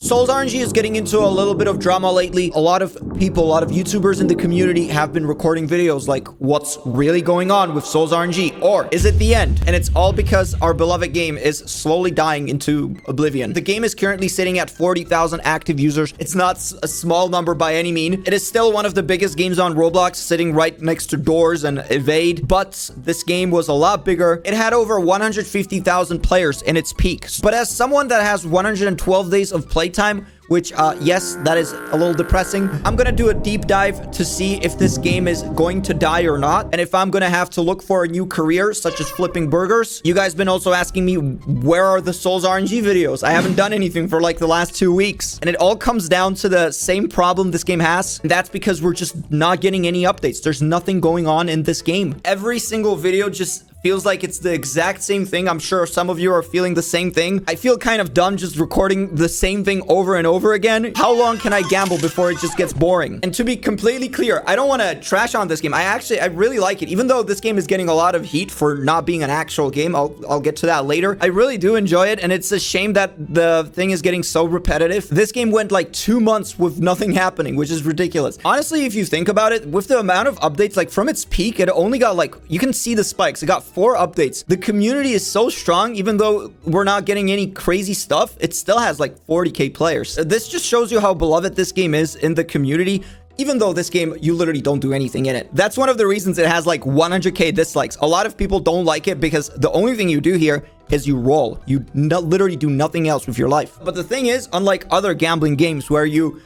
Souls RNG is getting into a little bit of drama lately. A lot of people, a lot of YouTubers in the community have been recording videos like, what's really going on with Souls RNG? Or is it the end? And it's all because our beloved game is slowly dying into oblivion. The game is currently sitting at 40,000 active users. It's not a small number by any mean. It is still one of the biggest games on Roblox, sitting right next to Doors and Evade. But this game was a lot bigger. It had over 150,000 players in its peak. But as someone that has 112 days of playtime, which, yes, that is a little depressing. I'm gonna do a deep dive to see if this game is going to die or not, and if I'm gonna have to look for a new career, such as flipping burgers. You guys been also asking me, where are the Souls RNG videos? I haven't done anything for like the last 2 weeks, and it all comes down to the same problem this game has, and that's because we're just not getting any updates. There's nothing going on in this game. Every single video just feels like it's the exact same thing. I'm sure some of you are feeling the same thing. I feel kind of dumb just recording the same thing over and over again. How long can I gamble before it just gets boring? And to be completely clear, I don't want to trash on this game. I really like it. Even though this game is getting a lot of heat for not being an actual game, I'll get to that later. I really do enjoy it, and it's a shame that the thing is getting so repetitive. This game went like 2 months with nothing happening, which is ridiculous. Honestly, if you think about it, with the amount of updates, like from its peak, it only got like, you can see the spikes. It got 4 updates. The community is so strong. Even though we're not getting any crazy stuff, it still has like 40k players. This just shows you how beloved this game is in the community. Even though this game, you literally don't do anything in it. That's one of the reasons it has like 100k dislikes. A lot of people don't like it because the only thing you do here is you roll. You literally do nothing else with your life. But the thing is, unlike other gambling games where you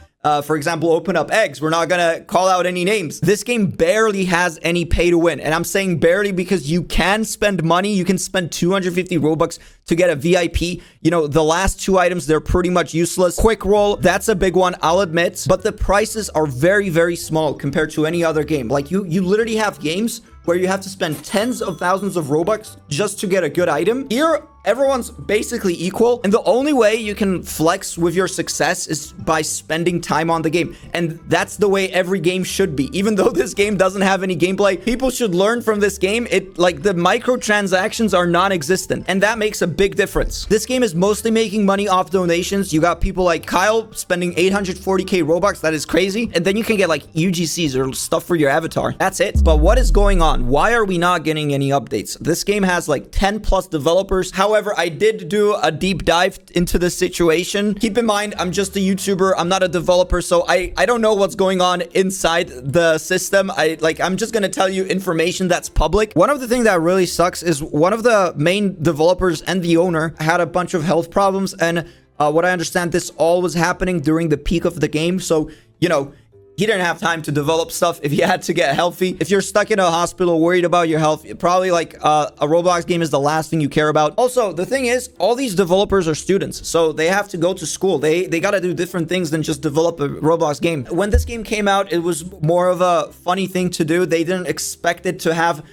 for example, open up eggs. We're not gonna call out any names. This game barely has any pay to win. And I'm saying barely because you can spend money. You can spend 250 Robux to get a VIP. You know, the last 2 items, they're pretty much useless. Quick roll, that's a big one, I'll admit. But the prices are very, very small compared to any other game. Like you literally have games where you have to spend tens of thousands of Robux just to get a good item. Here, everyone's basically equal, and the only way you can flex with your success is by spending time on the game. And that's the way every game should be. Even though this game doesn't have any gameplay, people should learn from this game. Like the microtransactions are non-existent, and that makes a big difference. This game is mostly making money off donations. You got people like Kyle spending 840k Robux. That is crazy. And then you can get like UGCs or stuff for your avatar. That's it. But what is going on? Why are we not getting any updates? This game has like 10 plus developers. However, I did do a deep dive into the situation. Keep in mind, I'm just a YouTuber. I'm not a developer, so I don't know what's going on inside the system. I'm just gonna tell you information that's public. One of the things that really sucks is one of the main developers and the owner had a bunch of health problems, and what I understand, this all was happening during the peak of the game. So, you know, he didn't have time to develop stuff if he had to get healthy. If you're stuck in a hospital worried about your health, probably like a Roblox game is the last thing you care about. Also, the thing is, all these developers are students, so they have to go to school. They got to do different things than just develop a Roblox game. When this game came out, it was more of a funny thing to do. They didn't expect it to have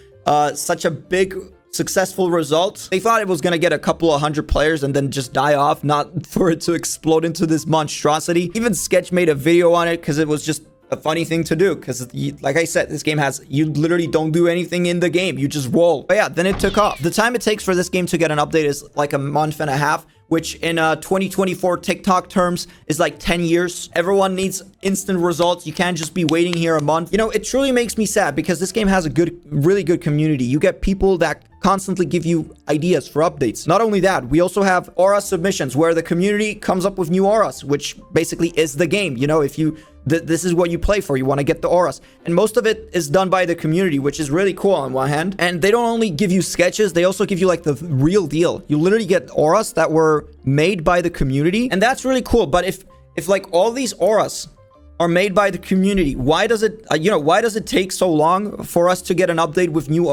such a big successful result. They thought it was gonna get a couple of 100 players and then just die off, not for it to explode into this monstrosity. Even Sketch made a video on it because it was just a funny thing to do, because like I said, this game has, you literally don't do anything in the game, you just roll. But yeah, then it took off. The time it takes for this game to get an update is like a month and a half, which in 2024 TikTok terms is like 10 years. Everyone needs instant results. You can't just be waiting here a month. You know, it truly makes me sad because this game has a really good community. You get people that constantly give you ideas for updates. Not only that, we also have aura submissions where the community comes up with new auras, which basically is the game. You know, if you this is what you play for, you want to get the auras, and most of it is done by the community, which is really cool on one hand. And they don't only give you sketches, they also give you like the real deal. You literally get auras that were made by the community, and that's really cool. But if like all these auras are made by the community, why does it why does it take so long for us to get an update with new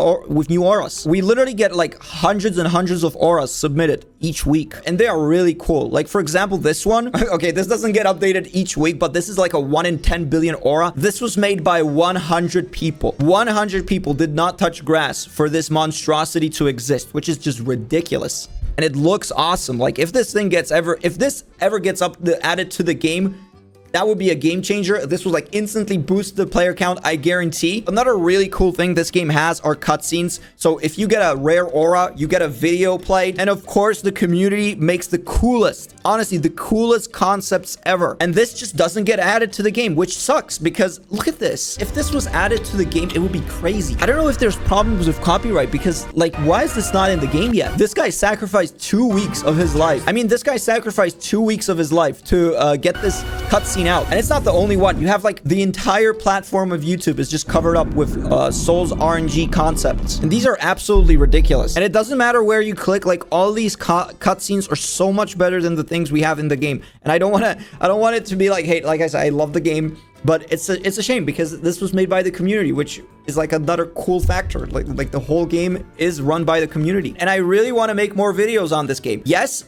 auras? We literally get like hundreds and hundreds of auras submitted each week, and they are really cool. Like for example, this one, okay, this doesn't get updated each week, but this is like a 1 in 10 billion aura. This was made by 100 people. 100 people did not touch grass for this monstrosity to exist, which is just ridiculous. And it looks awesome. Like if this ever gets added to the game, that would be a game changer. This would like instantly boost the player count, I guarantee. Another really cool thing this game has are cutscenes. So if you get a rare aura, you get a video played. And of course, the community makes the coolest, honestly, the coolest concepts ever. And this just doesn't get added to the game, which sucks because look at this. If this was added to the game, it would be crazy. I don't know if there's problems with copyright because like, why is this not in the game yet? This guy sacrificed 2 weeks of his life. I mean, this guy sacrificed 2 weeks of his life to get this cutscene out. And it's not the only one. You have like the entire platform of YouTube is just covered up with Soul's RNG concepts. And these are absolutely ridiculous. And it doesn't matter where you click, like all these cutscenes are so much better than the things we have in the game. And I don't want it to be like, hey, like I said, I love the game, but it's a shame because this was made by the community, which is like another cool factor. Like the whole game is run by the community. And I really want to make more videos on this game. Yes,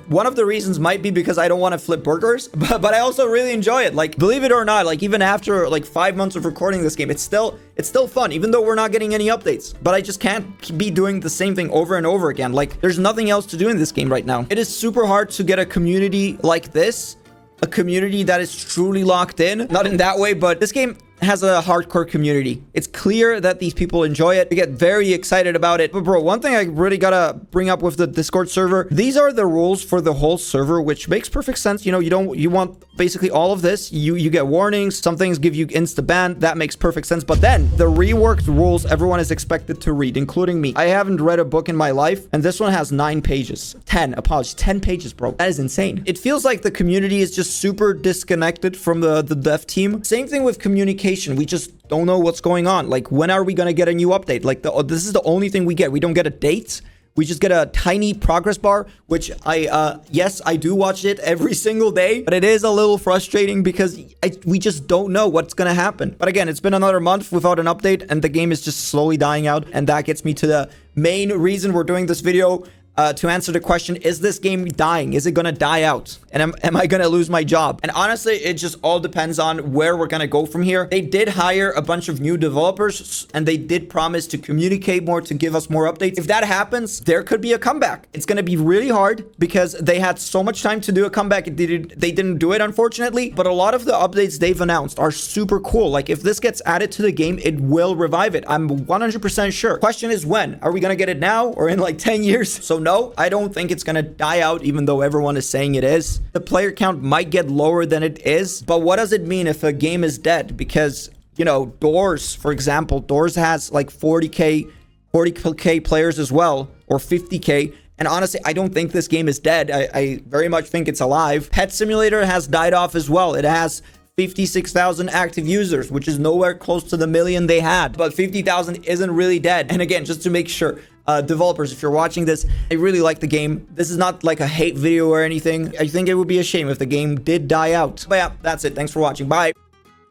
one of the reasons might be because I don't want to flip burgers, but I also really enjoy it. Like, believe it or not, like even after like 5 months of recording this game, it's still fun, even though we're not getting any updates. But I just can't be doing the same thing over and over again. Like, there's nothing else to do in this game right now. It is super hard to get a community like this. A community that is truly locked in. Not in that way, but this game has a hardcore community. It's clear that these people enjoy it. They get very excited about it. But bro, one thing I really gotta bring up with the Discord server, these are the rules for the whole server, which makes perfect sense. You know, you want basically all of this. You get warnings. Some things give you insta ban. That makes perfect sense. But then the reworked rules everyone is expected to read, including me. I haven't read a book in my life, and this one has 9 pages. 10 pages, bro. That is insane. It feels like the community is just super disconnected from the dev team. Same thing with communication. We just don't know what's going on. Like, when are we gonna get a new update? Like, this is the only thing we get. We don't get a date. We just get a tiny progress bar, which yes, I do watch it every single day, but it is a little frustrating because we just don't know what's gonna happen. But again, it's been another month without an update, and the game is just slowly dying out, and that gets me to the main reason we're doing this video. To answer the question, is this game dying? Is it gonna die out? And am I gonna lose my job? And honestly, it just all depends on where we're gonna go from here. They did hire a bunch of new developers, and they did promise to communicate more, to give us more updates. If that happens, there could be a comeback. It's gonna be really hard because they had so much time to do a comeback. They didn't do it, unfortunately. But a lot of the updates they've announced are super cool. Like, if this gets added to the game, it will revive it. I'm 100% sure. Question is when? Are we gonna get it now or in like 10 years? So no, I don't think it's gonna die out, even though everyone is saying it is. The player count might get lower than it is, but what does it mean if a game is dead? Because, you know, Doors, for example, Doors has like 40k players as well, or 50k. And honestly, I don't think this game is dead. I very much think it's alive. Pet Simulator has died off as well. It has 56,000 active users, which is nowhere close to the million they had. But 50,000 isn't really dead. And again, just to make sure, developers, if you're watching this, I really like the game. This is not like a hate video or anything. I think it would be a shame if the game did die out. But yeah, that's it. Thanks for watching. Bye.